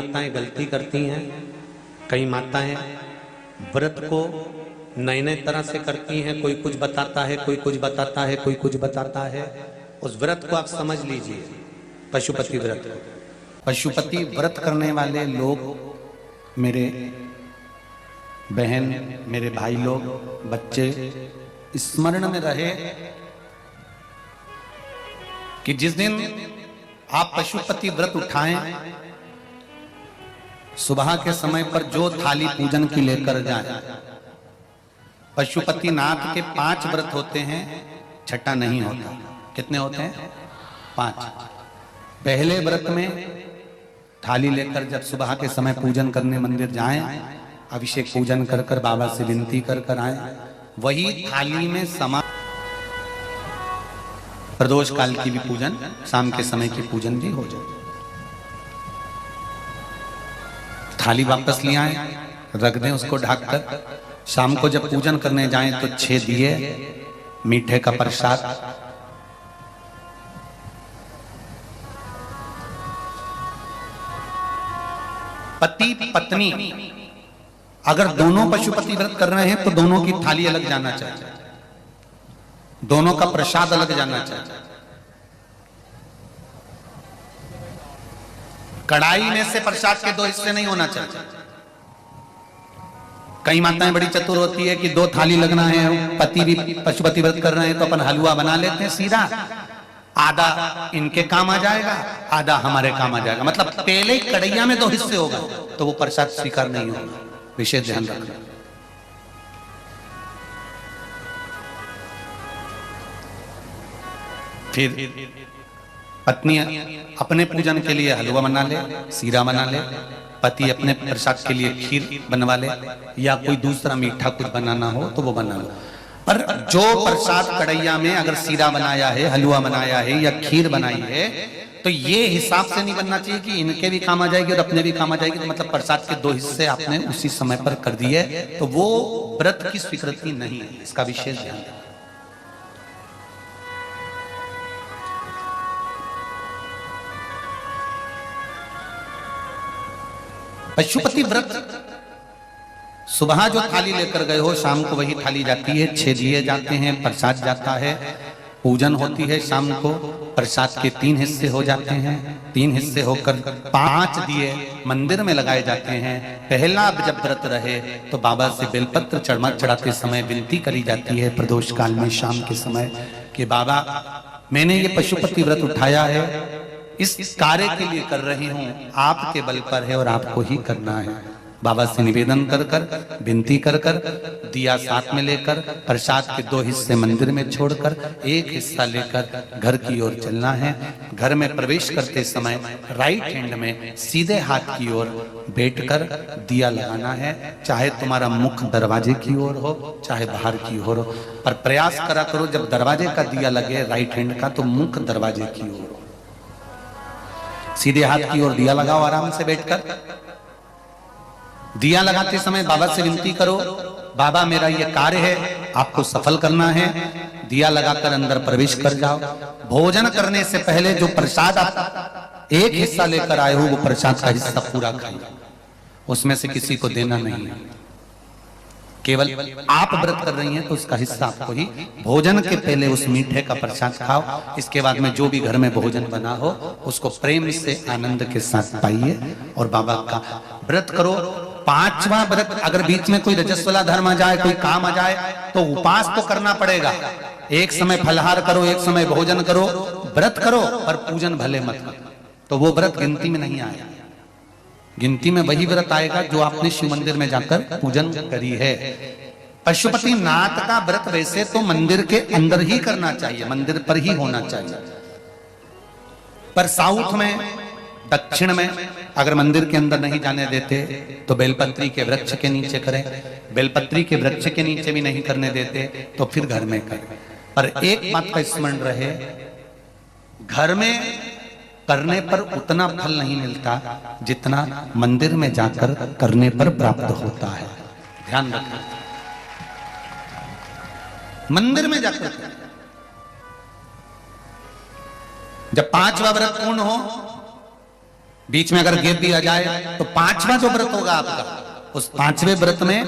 माताएं गलती करती हैं, कई माताएं व्रत को नए नए तरह से करती हैं। कोई कुछ बताता है, कोई कुछ बताता है, कोई कुछ बताता है। उस व्रत को आप समझ लीजिए, पशुपति व्रत को। पशुपति व्रत करने वाले लोग, मेरे बहन, मेरे भाई लोग, बच्चे स्मरण में रहे कि जिस दिन आप पशुपति व्रत उठाएं, सुबह के समय पर जो थाली पूजन की लेकर जाए। पशुपति नाथ के 5 व्रत होते हैं, छठा नहीं होता। कितने होते हैं? 5। पहले व्रत में थाली लेकर जब सुबह के समय पूजन करने मंदिर जाएं, अभिषेक पूजन कर कर बाबा से विनती कर कर आए, वही थाली में समा प्रदोष काल की भी पूजन, शाम के समय की पूजन भी हो जाए। थाली वापस ले आए, रख दें उसको ढककर। शाम को जब पूजन करने जाएं तो 6 दिए, मीठे का प्रसाद, पति पत्नी अगर दोनों पशुपति व्रत कर रहे हैं तो दोनों की थाली अलग जाना चाहिए, दोनों का प्रसाद अलग जाना चाहिए। कढ़ाई में से प्रसाद के 2 हिस्से नहीं होना चाहिए। कई माताएं बड़ी चतुर होती है कि 2 थाली लगना है, पति भी पशुपति व्रत कर रहे हैं तो अपन हलवा बना लेते हैं सीधा, आधा इनके काम आ जाएगा, आधा हमारे काम आ जाएगा। मतलब पहले कढ़ैया में 2 हिस्से होगा तो वो प्रसाद स्वीकार नहीं होगा। विशेष ध्यान रखना। फिर पत्नी अपने पूजन के लिए हलवा बना ले, सीरा बना ले, पति अपने प्रसाद के लिए खीर बनवा ले, या कोई दूसरा मीठा कुछ बनाना हो तो वो बना लो। पर जो प्रसाद कढ़ैया में अगर सीरा बनाया है, हलवा बनाया है या खीर बनाई है, तो ये हिसाब से नहीं बनना चाहिए कि इनके भी काम आ जाएगी और अपने भी काम आ जाएगी। तो मतलब प्रसाद के 2 हिस्से आपने उसी समय पर कर दिए, तो वो व्रत की स्वीकृति नहीं है। इसका विशेष ध्यान दें। पशुपति व्रत सुबह जो थाली लेकर गए हो, शाम को वही थाली जाती है, 6 दिए जाते हैं, प्रसाद जाता है, पूजन होती है। शाम को प्रसाद के 3 हिस्से हो जाते हैं, 3 हिस्से होकर 5 दिए मंदिर में लगाए जाते हैं। पहला जब व्रत रहे तो बाबा से बेलपत्र चढ़ाते समय विनती करी जाती है प्रदोष काल में शाम के समय कि बाबा, मैंने ये पशुपति व्रत उठाया है, इस कार्य के लिए कर रही हूं, आपके बल पर है और आपको ही करना है। बाबा से निवेदन कर कर, विनती कर कर, दिया साथ में लेकर, प्रसाद के 2 हिस्से मंदिर में छोड़कर 1 हिस्सा लेकर घर की ओर चलना है। घर में प्रवेश करते समय राइट हैंड में सीधे हाथ की ओर बैठकर दिया लगाना है। चाहे तुम्हारा मुख दरवाजे की ओर हो, चाहे बाहर की ओर हो, पर प्रयास करा करो जब दरवाजे का दिया लगे राइट हैंड का, तो मुख दरवाजे की ओर हो। सीधे हाथ की ओर दिया लगाओ आराम से बैठकर। दिया लगाते समय बाबा से विनती करो, बाबा मेरा ये कार्य है, आपको सफल करना है। दिया लगाकर अंदर प्रवेश कर जाओ। भोजन करने से पहले जो प्रसाद आप 1 हिस्सा लेकर आए हो, वो प्रसाद का हिस्सा पूरा खाइए, उसमें से किसी को देना नहीं है। केवल आप व्रत कर रही हैं तो उसका हिस्सा आपको ही। भोजन के पहले उस मीठे का प्रसाद खाओ। इसके बाद में जो भी घर में भोजन बना हो उसको प्रेम से आनंद के साथ पाइए और बाबा का व्रत करो। 5वां व्रत अगर बीच में कोई रजस्वला धर्म आ जाए, कोई काम आ जाए, तो उपास तो करना पड़ेगा। एक समय फलहार करो, एक समय भोजन करो, व्रत करो, पर पूजन भले मत करो। तो वो व्रत गिनती में नहीं आया। गिनती में वही व्रत आएगा जो आपने शिव मंदिर में जाकर पूजन करी है। पशुपति नाथ का व्रत वैसे तो मंदिर के अंदर ही करना चाहिए, मंदिर पर ही होना चाहिए। पर साउथ में, दक्षिण में अगर मंदिर के अंदर नहीं जाने देते तो बेलपत्री के वृक्ष के नीचे करें। बेलपत्री के वृक्ष के नीचे भी नहीं करने देते तो फिर घर में करें। पर एक बात का स्मरण रहे, घर में करने पर उतना फल नहीं मिलता जितना मंदिर में जाकर करने पर प्राप्त होता है। ध्यान रखना, मंदिर में जाकर जब 5वां व्रत पूर्ण हो बीच में अगर गेप दिया जाए तो पांचवा जो व्रत होगा आपका, उस पांचवें व्रत में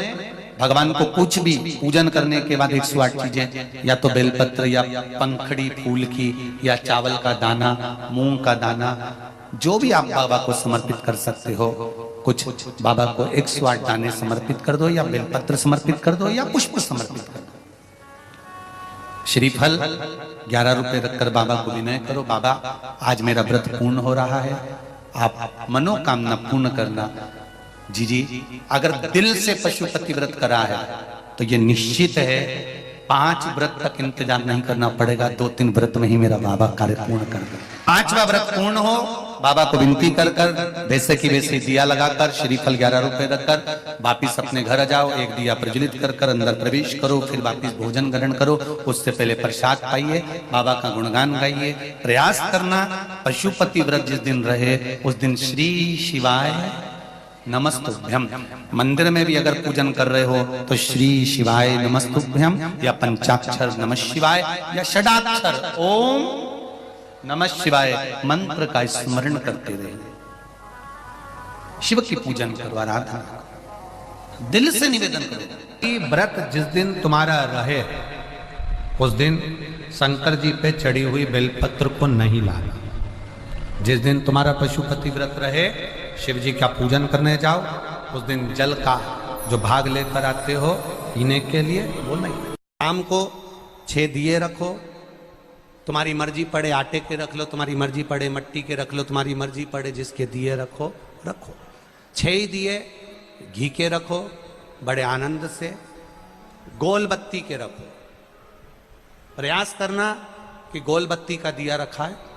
भगवान को कुछ भी पूजन करने के बाद 108 चीजें, या तो बेलपत्र या पंखड़ी फूल की या चावल का दाना, मूंग का दाना, जो भी आप बाबा को समर्पित कर सकते हो, कुछ बाबा को 108 दाने समर्पित कर दो, या बेलपत्र समर्पित कर दो, या पुष्प समर्पित कर दो। श्रीफल 11 रुपए रखकर बाबा को विनय करो, बाबा आज मेरा व्रत पूर्ण हो रहा है, आप मनोकामना पूर्ण करना। जी अगर दिल से पशुपति व्रत करा है तो ये निश्चित है 5 व्रत तक इंतजार नहीं करना पड़ेगा, 2-3 व्रत में ही मेरा बाबा कार्य पूर्ण कर दे। 5वां व्रत पूर्ण हो, बाबा को विनती कर कर वैसे की वैसे दिया लगाकर, श्रीफल 11 रुपए रखकर वापिस अपने घर आ जाओ, एक दिया प्रज्वलित कर कर अंदर प्रवेश करो, फिर वापिस भोजन ग्रहण करो। उससे पहले प्रसाद पाइए, बाबा का गुणगान गाइए। प्रयास करना पशुपति व्रत जिस दिन रहे उस दिन श्री शिवाय नमस्तुभ्यम, मंदिर में भी अगर पूजन कर रहे हो तो श्री शिवाय नमस्तुभ्यम या पंचाक्षर नमः शिवाय या षडाक्षर ओम नमः शिवाय मंत्र का स्मरण करते रहे। शिव की पूजन करो, आराधना करो, दिल से निवेदन करो। व्रत जिस दिन तुम्हारा रहे उस दिन शंकर जी पे चढ़ी हुई बेलपत्र को नहीं लाना। जिस दिन तुम्हारा पशुपति व्रत रहे, शिव जी का पूजन करने जाओ, उस दिन जल का जो भाग लेकर आते हो पीने के लिए वो नहीं। शाम को 6 दिए रखो, तुम्हारी मर्जी पड़े आटे के रख लो, तुम्हारी मर्जी पड़े मट्टी के रख लो, तुम्हारी मर्जी पड़े जिसके दिए रखो। 6 दिए घी के रखो, बड़े आनंद से। गोल बत्ती के रखो, प्रयास करना कि गोल बत्ती का दिया रखा है।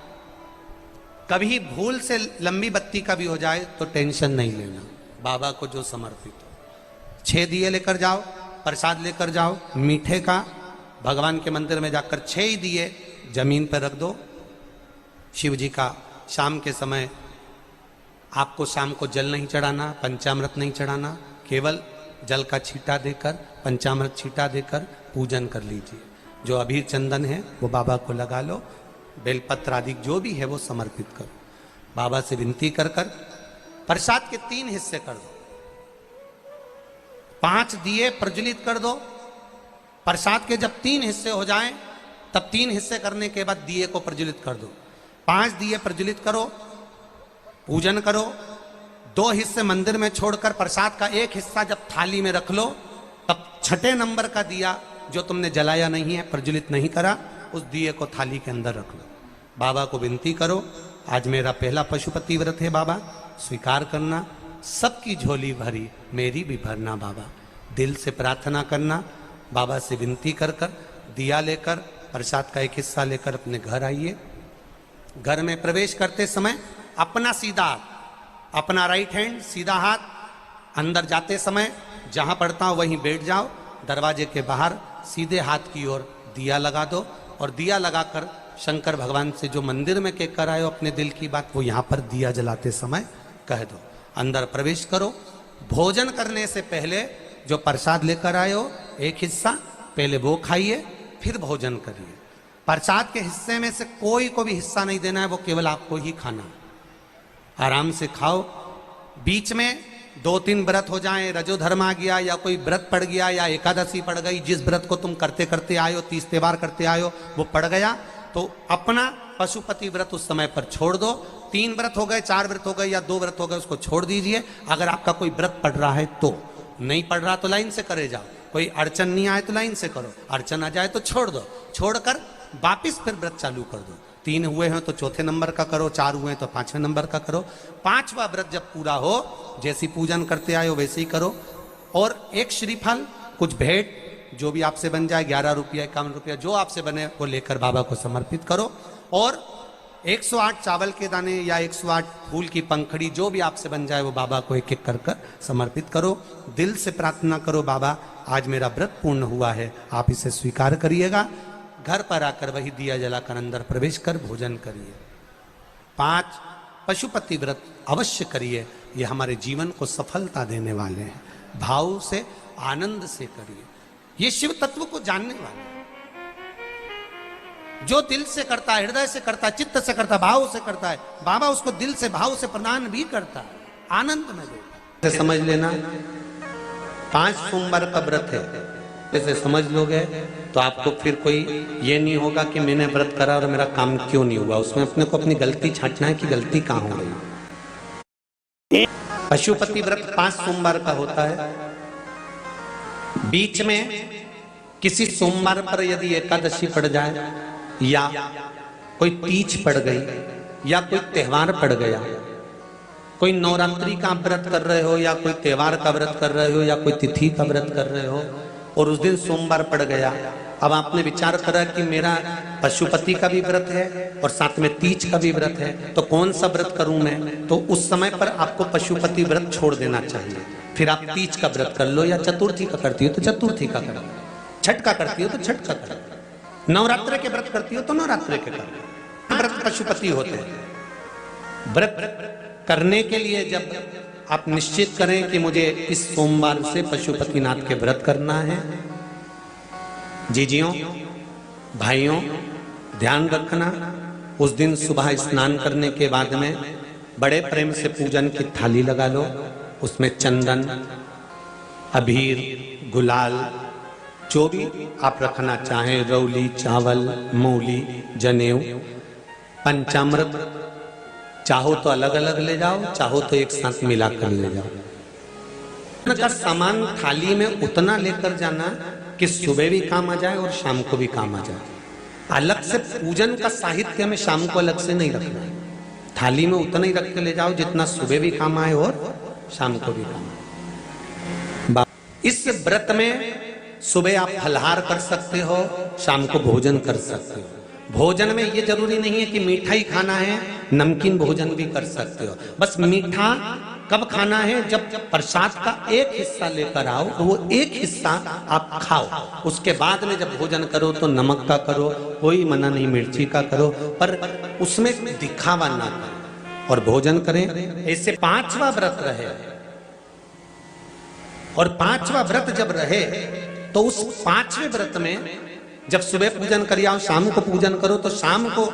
कभी भूल से लंबी बत्ती का भी हो जाए तो टेंशन नहीं लेना, बाबा को जो समर्पित हो। 6 दिए लेकर जाओ, प्रसाद लेकर जाओ मीठे का, भगवान के मंदिर में जाकर 6 दिए जमीन पर रख दो। शिव जी का शाम के समय आपको शाम को जल नहीं चढ़ाना, पंचामृत नहीं चढ़ाना, केवल जल का छींटा देकर, पंचामृत छींटा देकर पूजन कर लीजिए। जो अबीर चंदन है वो बाबा को लगा लो, बेलपत्र आदि जो भी है वो समर्पित करो। बाबा से विनती कर कर प्रसाद के 3 हिस्से कर दो। 5 दिए प्रज्वलित कर दो। प्रसाद के जब 3 हिस्से हो जाएं तब 3 हिस्से करने के बाद दिए को प्रज्वलित कर दो। 5 दिए प्रज्वलित करो, पूजन करो। 2 हिस्से मंदिर में छोड़कर प्रसाद का 1 हिस्सा जब थाली में रख लो, तब 6ठे नंबर का दिया जो तुमने जलाया नहीं है, प्रज्वलित नहीं करा, उस दिए को थाली के अंदर रख लो। बाबा को विनती करो, आज मेरा पहला पशुपति व्रत है बाबा, स्वीकार करना, सबकी झोली भरी मेरी भी भरना बाबा। दिल से प्रार्थना करना, बाबा से विनती कर कर दिया लेकर प्रसाद का 1 हिस्सा लेकर अपने घर आइए। घर में प्रवेश करते समय अपना सीधा, अपना राइट हैंड सीधा हाथ, अंदर जाते समय जहां पड़ता हो वहीं बैठ जाओ। दरवाजे के बाहर सीधे हाथ की ओर दिया लगा दो, और दिया लगाकर शंकर भगवान से जो मंदिर में कहकर आए हो अपने दिल की बात, वो यहाँ पर दिया जलाते समय कह दो। अंदर प्रवेश करो। भोजन करने से पहले जो प्रसाद लेकर आए हो 1 हिस्सा पहले वो खाइए, फिर भोजन करिए। प्रसाद के हिस्से में से कोई को भी हिस्सा नहीं देना है, वो केवल आपको ही खाना है। आराम से खाओ। बीच में 2-3 व्रत हो जाएं, रजो धर्म आ गया या कोई व्रत पड़ गया या एकादशी पड़ गई, जिस व्रत को तुम करते करते आए हो, 30 त्योहार करते आए हो, वो पड़ गया तो अपना पशुपति व्रत उस समय पर छोड़ दो। 3 व्रत हो गए, 4 व्रत हो गए या 2 व्रत हो गए, उसको छोड़ दीजिए। अगर आपका कोई व्रत पड़ रहा है तो, नहीं पड़ रहा तो लाइन से करे जाओ। कोई अड़चन नहीं आए तो लाइन से करो, अड़चन आ जाए तो छोड़ दो। छोड़कर वापिस फिर व्रत चालू कर दो। 3 हुए हैं तो 4थे नंबर का करो, 4 हुए हैं तो 5वें नंबर का करो। 5वां व्रत जब पूरा हो, जैसी पूजन करते आए हो वैसे ही करो। और 1 श्रीफल, कुछ भेंट जो भी आपसे बन जाए, 11 रुपया 51 रुपया जो आपसे बने वो लेकर बाबा को समर्पित करो। और 108 चावल के दाने या 108 फूल की पंखड़ी जो भी आपसे बन जाए वो बाबा को 1-1 कर कर समर्पित करो। दिल से प्रार्थना करो, बाबा आज मेरा व्रत पूर्ण हुआ है, आप इसे स्वीकार करिएगा। घर पर आकर वही दिया जलाकर अंदर प्रवेश कर भोजन करिए। 5 पशुपति व्रत अवश्य करिए, ये हमारे जीवन को सफलता देने वाले हैं। भाव से, आनंद से करिए, ये शिव तत्व को जानने वाले। जो दिल से करता है, हृदय से करता है, चित्त से करता है, भाव से करता है, बाबा उसको दिल से भाव से प्रदान भी करता है, आनंद में देता है। समझ लेना 5 सोमवार का व्रत है, जैसे समझ लोगे तो आपको फिर कोई ये नहीं होगा कि मैंने व्रत करा और मेरा काम क्यों नहीं हुआ। उसमें अपने को अपनी गलती छांटना है कि गलती कहाँ हो गई। पशुपति व्रत 5 सोमवार का होता है। बीच में किसी सोमवार पर यदि एकादशी पड़ जाए या कोई तीज पड़ गई या कोई त्योहार पड़ गया, कोई नवरात्रि का व्रत कर रहे हो या कोई त्योहार का व्रत कर रहे हो या कोई तिथि का व्रत कर रहे हो और उस दिन सोमवार पड़ गया, अब आपने विचार करा कि मेरा पशुपति का भी व्रत है और साथ में तीज का भी व्रत है, तो कौन सा व्रत करूं मैं? तो उस समय पर आपको पशुपति व्रत छोड़ देना चाहिए। फिर आप तीज का व्रत कर लो, या चतुर्थी का करती हो तो चतुर्थी का कर लो, छठ का करती हो तो छठ का कर लो, नवरात्र के व्रत करती हो तो नवरात्र के कर लो। व्रत पशुपति होते हैं। व्रत करने के लिए जब आप निश्चित करें कि मुझे इस सोमवार से पशुपतिनाथ के व्रत करना है, जीजियों भाइयों ध्यान रखना, उस दिन सुबह स्नान करने के बाद में बड़े प्रेम से पूजन की थाली लगा लो, उसमें चंदन, अबीर, गुलाल, जो भी आप रखना चाहें, रौली, चावल, मूली, जनेऊ, पंचामृत, चाहो तो अलग अलग ले जाओ, चाहो तो एक साथ मिलाकर ले जाओ। का सामान थाली में उतना लेकर जाना कि सुबह भी काम आ जाए और शाम को भी काम आ जाए। अलग से पूजन का साहित्य में शाम को अलग से नहीं रखना, थाली में उतना ही रख के ले जाओ जितना सुबह भी काम आए और शाम को भी काम आए। इस व्रत में सुबह आप फलहार कर सकते हो, शाम को भोजन कर सकते हो। भोजन में ये जरूरी नहीं है कि मीठा ही खाना है, नमकीन भोजन भी कर सकते हो। बस मीठा कब खाना है? जब प्रसाद का एक हिस्सा लेकर आओ तो वो एक हिस्सा आप खाओ, उसके बाद में जब भोजन करो तो नमक का करो, कोई मना नहीं मिर्ची का करो, पर उसमें दिखावा ना करो और भोजन करें। ऐसे 5वां व्रत रहे और 5वां व्रत जब रहे तो उस 5वें व्रत में जब सुबह पूजन करिए और शाम को पूजन करो तो शाम को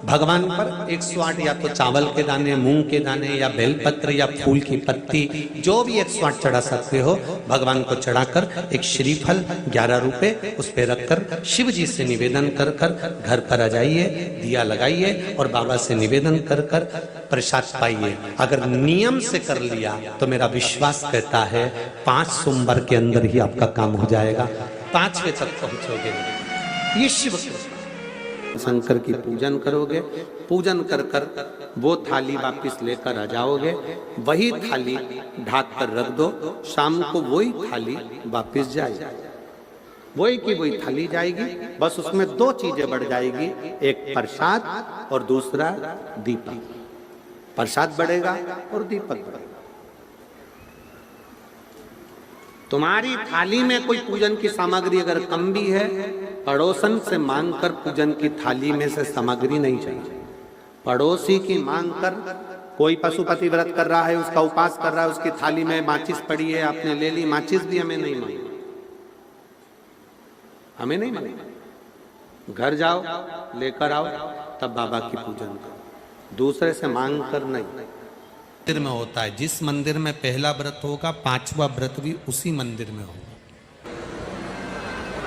भगवान पर 108 या तो चावल के दाने, मूंग के दाने या बेलपत्र या फूल की पत्ती, जो भी 108 चढ़ा सकते हो भगवान को चढ़ाकर एक श्रीफल 11 रुपए उस पे रखकर शिव जी से निवेदन कर कर घर पर आ जाइए, दिया लगाइए और बाबा से निवेदन कर कर प्रसाद पाइए। अगर नियम से कर लिया तो मेरा विश्वास कहता है 5 सोमवार के अंदर ही आपका काम हो जाएगा, 5वें तक पहुंचोगे। ये शिव शंकर की पूजन करोगे, पूजन कर कर वो थाली वापिस लेकर आ जाओगे, वही थाली ढाक कर रख दो, शाम को वही थाली वापिस जाएगी, वही की वही थाली जाएगी। बस उसमें 2 चीजें बढ़ जाएगी, एक प्रसाद और दूसरा दीपक। प्रसाद बढ़ेगा और दीपक बढ़ेगा। तुम्हारी थाली में कोई पूजन की सामग्री अगर कम भी है, पड़ोसन से मांगकर पूजन की थाली में से सामग्री नहीं चाहिए। पड़ोसी की मांग कर, कोई पशुपति व्रत कर रहा है, उसका उपास कर रहा है, उसकी थाली में माचिस पड़ी है, आपने ले ली, माचिस भी हमें नहीं मांगी, हमें नहीं मांगी। घर जाओ, लेकर आओ, तब बाबा की पूजन करो, दूसरे से मांग कर नहीं। मंदिर में होता है, जिस मंदिर में पहला व्रत होगा 5वां व्रत भी उसी मंदिर में होगा।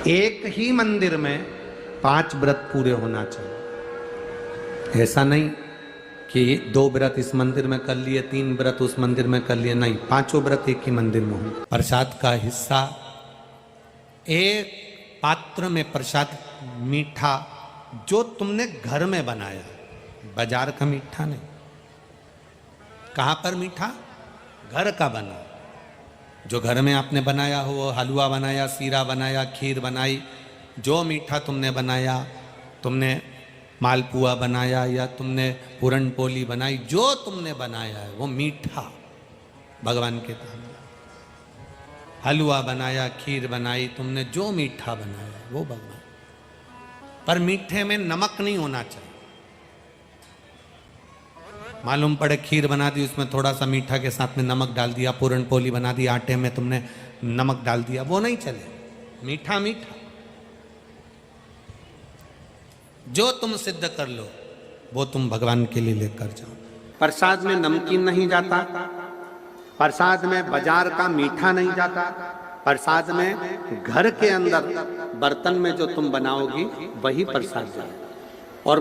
एक ही मंदिर में 5 व्रत पूरे होना चाहिए। ऐसा नहीं कि 2 व्रत इस मंदिर में कर लिए, 3 व्रत उस मंदिर में कर लिए, नहीं, 5 व्रत एक ही मंदिर में हो। प्रसाद का हिस्सा, एक पात्र में प्रसाद मीठा जो तुमने घर में बनाया, बाजार का मीठा नहीं। कहाँ पर मीठा? घर का बना, जो घर में आपने बनाया हो, हलवा बनाया, सीरा बनाया, खीर बनाई, जो मीठा तुमने बनाया, तुमने मालपुआ बनाया या तुमने पूरन पोली बनाई, जो तुमने बनाया है वो मीठा भगवान के सामने। हलवा बनाया, खीर बनाई, तुमने जो मीठा बनाया वो भगवान। पर मीठे में नमक नहीं होना चाहिए। मालूम पड़े खीर बना दी, उसमें थोड़ा सा मीठा के साथ में नमक डाल दिया, पूरन पोली बना दी, आटे में तुमने नमक डाल दिया, वो नहीं चले। मीठा मीठा, जो तुम सिद्ध कर लो वो तुम भगवान के लिए लेकर जाओ। प्रसाद में नमकीन नहीं जाता, प्रसाद में बाजार का मीठा नहीं जाता, प्रसाद में घर के अंदर बर्तन में जो तुम बनाओगी वही प्रसाद जाए। और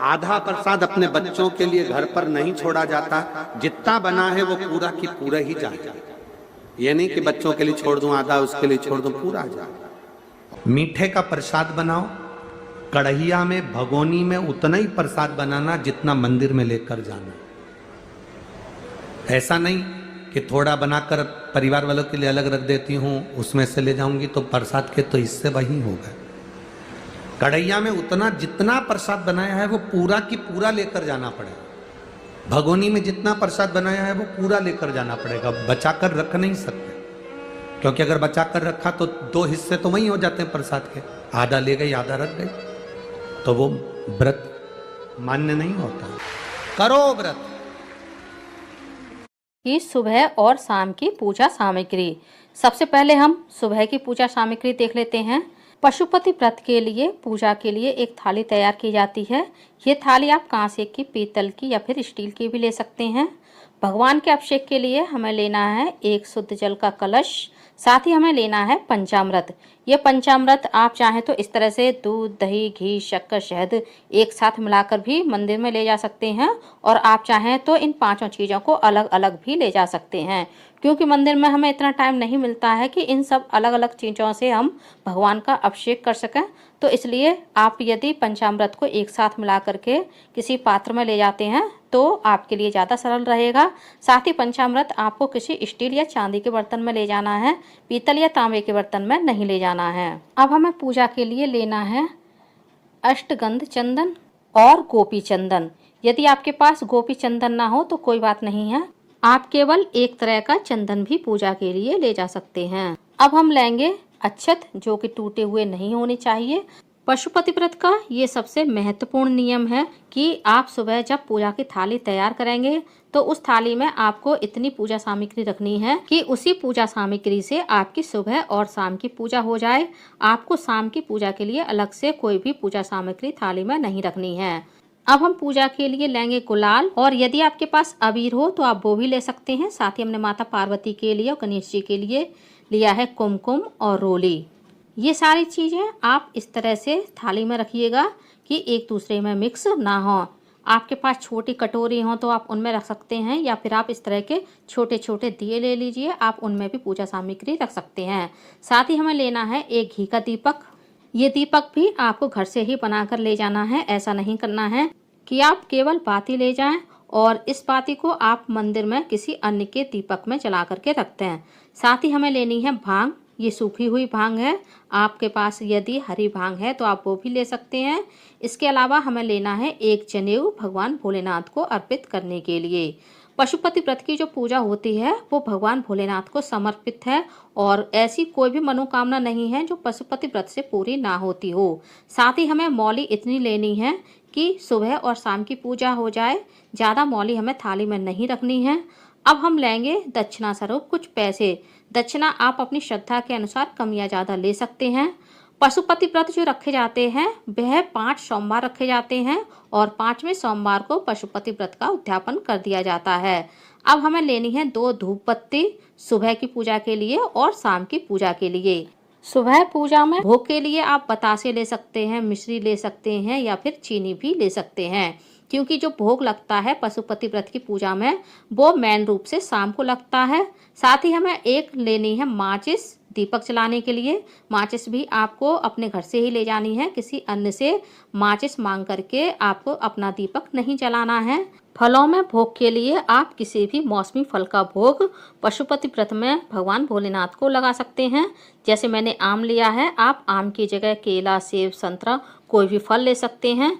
आधा प्रसाद अपने बच्चों के लिए घर पर नहीं छोड़ा जाता, जितना बना है वो पूरा की पूरा ही जाए। ये नहीं कि बच्चों के लिए छोड़ दूं आधा, उसके लिए छोड़ दूं, पूरा जाए। मीठे का प्रसाद बनाओ, कढ़ैया में भगोनी में उतना ही प्रसाद बनाना जितना मंदिर में लेकर जाना। ऐसा नहीं कि थोड़ा बनाकर परिवार वालों के लिए अलग रख देती हूँ, उसमें से ले जाऊंगी तो प्रसाद के तो हिस्से वही हो गए। कढ़ैया में उतना जितना प्रसाद बनाया है वो पूरा की पूरा लेकर जाना पड़ेगा। भगोनी में जितना प्रसाद बनाया है वो पूरा लेकर जाना पड़ेगा, बचा कर रख नहीं सकते, क्योंकि अगर बचा कर रखा तो दो हिस्से तो वही हो जाते हैं प्रसाद के, आधा ले गई आधा रख गई, तो वो व्रत मान्य नहीं होता। करो व्रत। कि सुबह और शाम की पूजा सामग्री। सबसे पहले हम सुबह की पूजा सामग्री देख लेते हैं। पशुपति व्रत के लिए पूजा के लिए एक थाली तैयार की जाती है। ये थाली आप कांसे की, पीतल की या फिर स्टील की भी ले सकते हैं। भगवान के अभिषेक के लिए हमें लेना है एक शुद्ध जल का कलश, साथ ही हमें लेना है पंचामृत। ये पंचामृत आप चाहें तो इस तरह से दूध, दही, घी, शक्कर, शहद एक साथ मिलाकर भी मंदिर में ले जा सकते हैं, और आप चाहें तो इन पांचों चीज़ों को अलग अलग भी ले जा सकते हैं, क्योंकि मंदिर में हमें इतना टाइम नहीं मिलता है कि इन सब अलग अलग चीज़ों से हम भगवान का अभिषेक कर सकें। तो इसलिए आप यदि पंचामृत को एक साथ मिला करके किसी पात्र में ले जाते हैं तो आपके लिए ज़्यादा सरल रहेगा। साथ ही पंचामृत आपको किसी स्टील या चांदी के बर्तन में ले जाना है, पीतल या तांबे के बर्तन में नहीं ले जाना है। अब हमें पूजा के लिए लेना है अष्टगंध चंदन और गोपी चंदन। यदि आपके पास गोपी चंदन ना हो तो कोई बात नहीं है, आप केवल एक तरह का चंदन भी पूजा के लिए ले जा सकते हैं। अब हम लेंगे अक्षत, जो कि टूटे हुए नहीं होने चाहिए। पशुपति व्रत का ये सबसे महत्वपूर्ण नियम है कि आप सुबह जब पूजा की थाली तैयार करेंगे तो उस थाली में आपको इतनी पूजा सामग्री रखनी है कि उसी पूजा सामग्री से आपकी सुबह और शाम की पूजा हो जाए। आपको शाम की पूजा के लिए अलग से कोई भी पूजा सामग्री थाली में नहीं रखनी है। अब हम पूजा के लिए लेंगे गुलाल, और यदि आपके पास अबीर हो तो आप वो भी ले सकते हैं। साथ ही हमने माता पार्वती के लिए और गणेश जी के लिए लिया है कुमकुम और रोली। ये सारी चीज़ें आप इस तरह से थाली में रखिएगा कि एक दूसरे में मिक्स ना हो। आपके पास छोटी कटोरी हो तो आप उनमें रख सकते हैं, या फिर आप इस तरह के छोटे छोटे दिए ले लीजिए, आप उनमें भी पूजा सामग्री रख सकते हैं। साथ ही हमें लेना है एक घी का दीपक। ये दीपक भी आपको घर से ही बनाकर ले जाना है। ऐसा नहीं करना है कि आप केवल बाती ले जाएं और इस बाती को आप मंदिर में किसी अन्य के दीपक में जला करके रखते हैं। साथ ही हमें लेनी है भांग। ये सूखी हुई भांग है, आपके पास यदि हरी भांग है तो आप वो भी ले सकते हैं। इसके अलावा हमें लेना है एक जनेऊ भगवान भोलेनाथ को अर्पित करने के लिए। पशुपति व्रत की जो पूजा होती है वो भगवान भोलेनाथ को समर्पित है, और ऐसी कोई भी मनोकामना नहीं है जो पशुपति व्रत से पूरी ना होती हो। साथ ही हमें मौली इतनी लेनी है कि सुबह और शाम की पूजा हो जाए। ज़्यादा मौली हमें थाली में नहीं रखनी है। अब हम लेंगे दक्षिणा स्वरूप कुछ पैसे। दक्षिणा आप अपनी श्रद्धा के अनुसार कम या ज़्यादा ले सकते हैं। पशुपति व्रत जो रखे जाते हैं वह 5 सोमवार रखे जाते हैं, और 5वें सोमवार को पशुपति व्रत का उद्यापन कर दिया जाता है। अब हमें लेनी है 2 धूप बत्ती सुबह की पूजा के लिए और शाम की पूजा के लिए। सुबह पूजा में भोग के लिए आप बतासे ले सकते हैं, मिश्री ले सकते हैं, या फिर चीनी भी ले सकते हैं, क्योंकि जो भोग लगता है पशुपति व्रत की पूजा में वो मेन रूप से शाम को लगता है। साथ ही हमें एक लेनी है माचिस दीपक जलाने के लिए। माचिस भी आपको अपने घर से ही ले जानी है, किसी अन्य से माचिस मांग करके आपको अपना दीपक नहीं जलाना है। फलों में भोग के लिए आप किसी भी मौसमी फल का भोग पशुपति व्रत में भगवान भोलेनाथ को लगा सकते हैं। जैसे मैंने आम लिया है, आप आम की जगह केला, सेब, संतरा कोई भी फल ले सकते हैं।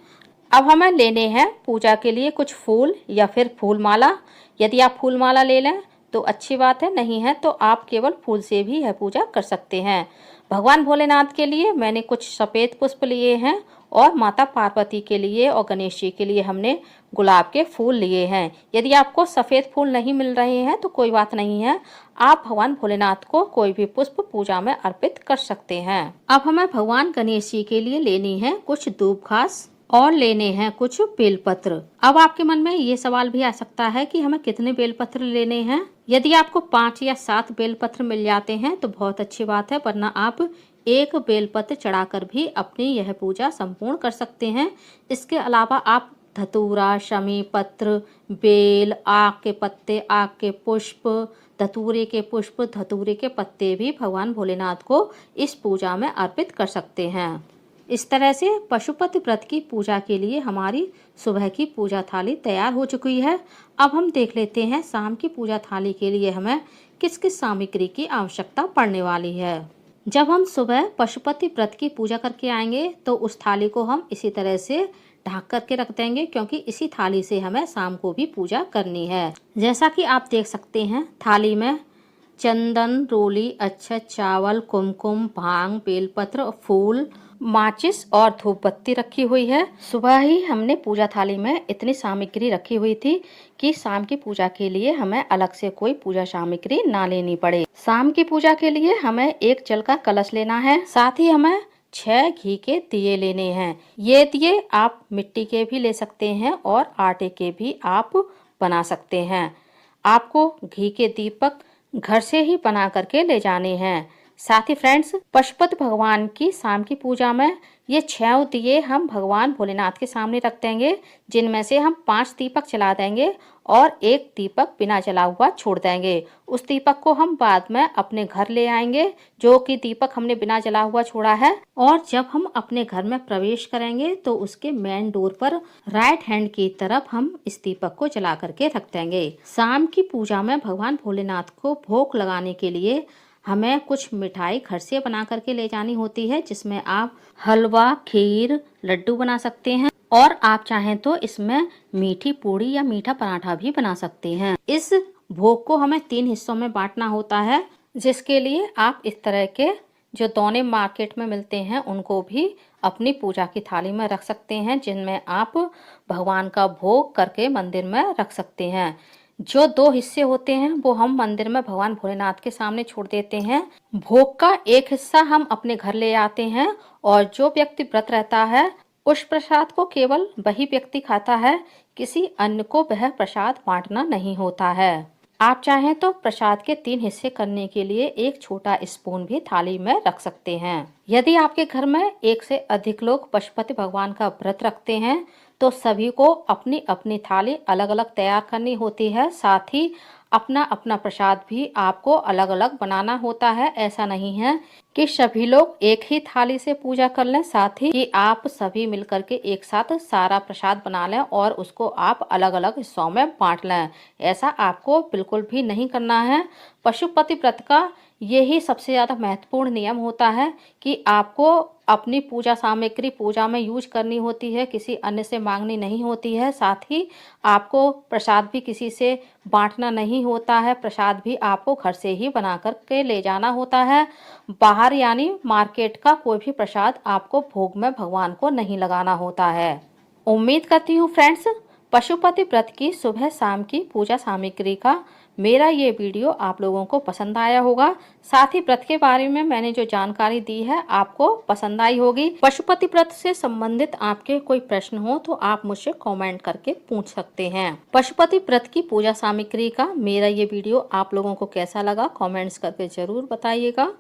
अब हमें लेने हैं पूजा के लिए कुछ फूल या फिर फूल माला। यदि आप फूल माला ले लें तो अच्छी बात है, नहीं है तो आप केवल फूल से भी यह पूजा कर सकते हैं। भगवान भोलेनाथ के लिए मैंने कुछ सफ़ेद पुष्प लिए हैं, और माता पार्वती के लिए और गणेश जी के लिए हमने गुलाब के फूल लिए हैं। यदि आपको सफ़ेद फूल नहीं मिल रहे हैं तो कोई बात नहीं है, आप भगवान भोलेनाथ को कोई भी पुष्प पूजा में अर्पित कर सकते हैं। अब हमें भगवान गणेश जी के लिए लेनी है कुछ दूब घास। और लेने हैं कुछ बेलपत्र। अब आपके मन में ये सवाल भी आ सकता है कि हमें कितने बेलपत्र लेने हैं। यदि आपको 5 या 7 बेलपत्र मिल जाते हैं तो बहुत अच्छी बात है, वरना आप एक बेलपत्र चढ़ाकर भी अपनी यह पूजा संपूर्ण कर सकते हैं। इसके अलावा आप धतूरा, शमी पत्र, बेल, आक के पत्ते, आक के पुष्प, धतूरे के पुष्प, धतूरे के पत्ते भी भगवान भोलेनाथ को इस पूजा में अर्पित कर सकते हैं। इस तरह से पशुपति व्रत की पूजा के लिए हमारी सुबह की पूजा थाली तैयार हो चुकी है। अब हम देख लेते हैं शाम की पूजा थाली के लिए हमें किस किस सामग्री की आवश्यकता पड़ने वाली है। जब हम सुबह पशुपति व्रत की पूजा करके आएंगे तो उस थाली को हम इसी तरह से ढक करके रख देंगे, क्योंकि इसी थाली से हमें शाम को भी पूजा करनी है। जैसा कि आप देख सकते हैं, थाली में चंदन, रोली, अक्षत, चावल, कुमकुम, भांग, बेलपत्र, फूल, माचिस और धूप बत्ती रखी हुई है। सुबह ही हमने पूजा थाली में इतनी सामग्री रखी हुई थी कि शाम की पूजा के लिए हमें अलग से कोई पूजा सामग्री ना लेनी पड़े। शाम की पूजा के लिए हमें एक जल का कलश लेना है, साथ ही हमें 6 घी के दिए लेने हैं। ये दिए आप मिट्टी के भी ले सकते हैं और आटे के भी आप बना सकते हैं। आपको घी के दीपक घर से ही बना करके ले जाने हैं। साथ ही फ्रेंड्स, पशुपति भगवान की शाम की पूजा में ये 6 दिए हम भगवान भोलेनाथ के सामने रख देंगे, जिनमें से हम 5 दीपक जला देंगे और एक दीपक बिना जला हुआ छोड़ देंगे। उस दीपक को हम बाद में अपने घर ले आएंगे, जो कि दीपक हमने बिना जला हुआ छोड़ा है। और जब हम अपने घर में प्रवेश करेंगे तो उसके मेन डोर पर राइट हैंड की तरफ हम इस दीपक को जला करके रख देंगे। शाम की पूजा में भगवान भोलेनाथ को भोग लगाने के लिए हमें कुछ मिठाई घर से बना करके ले जानी होती है, जिसमें आप हलवा, खीर, लड्डू बना सकते हैं और आप चाहें तो इसमें मीठी पूड़ी या मीठा पराठा भी बना सकते हैं। इस भोग को हमें 3 हिस्सों में बांटना होता है, जिसके लिए आप इस तरह के जो दोने मार्केट में मिलते हैं उनको भी अपनी पूजा की थाली में रख सकते हैं, जिनमें आप भगवान का भोग करके मंदिर में रख सकते हैं। जो 2 हिस्से होते हैं वो हम मंदिर में भगवान भोलेनाथ के सामने छोड़ देते हैं। भोग का एक हिस्सा हम अपने घर ले आते हैं और जो व्यक्ति व्रत रहता है उस प्रसाद को केवल वही व्यक्ति खाता है, किसी अन्य को वह प्रसाद बांटना नहीं होता है। आप चाहें तो प्रसाद के 3 हिस्से करने के लिए एक छोटा स्पून भी थाली में रख सकते हैं। यदि आपके घर में 1 से अधिक लोग पशुपति भगवान का व्रत रखते हैं तो सभी को अपनी अपनी थाली अलग अलग तैयार करनी होती है। साथ ही अपना अपना प्रसाद भी आपको अलग अलग बनाना होता है। ऐसा नहीं है कि सभी लोग एक ही थाली से पूजा कर लें, साथ ही कि आप सभी मिलकर के एक साथ सारा प्रसाद बना लें और उसको आप अलग अलग हिस्सों में बांट लें। ऐसा आपको बिल्कुल भी नहीं करना है। पशुपति व्रत का यही सबसे ज़्यादा महत्वपूर्ण नियम होता है कि आपको अपनी पूजा सामग्री पूजा में यूज करनी होती है, किसी अन्य से मांगनी नहीं होती है। साथ ही आपको प्रसाद भी किसी से बांटना नहीं होता है, प्रसाद भी आपको घर से ही बना कर के ले जाना होता है। बाहर यानी मार्केट का कोई भी प्रसाद आपको भोग में भगवान को नहीं लगाना होता है। उम्मीद करती हूँ फ्रेंड्स, पशुपति व्रत की सुबह शाम की पूजा सामग्री का मेरा ये वीडियो आप लोगों को पसंद आया होगा। साथ ही व्रत के बारे में मैंने जो जानकारी दी है आपको पसंद आई होगी। पशुपति व्रत से संबंधित आपके कोई प्रश्न हो तो आप मुझसे कमेंट करके पूछ सकते हैं। पशुपति व्रत की पूजा सामग्री का मेरा ये वीडियो आप लोगों को कैसा लगा कमेंट्स करके जरूर बताइएगा।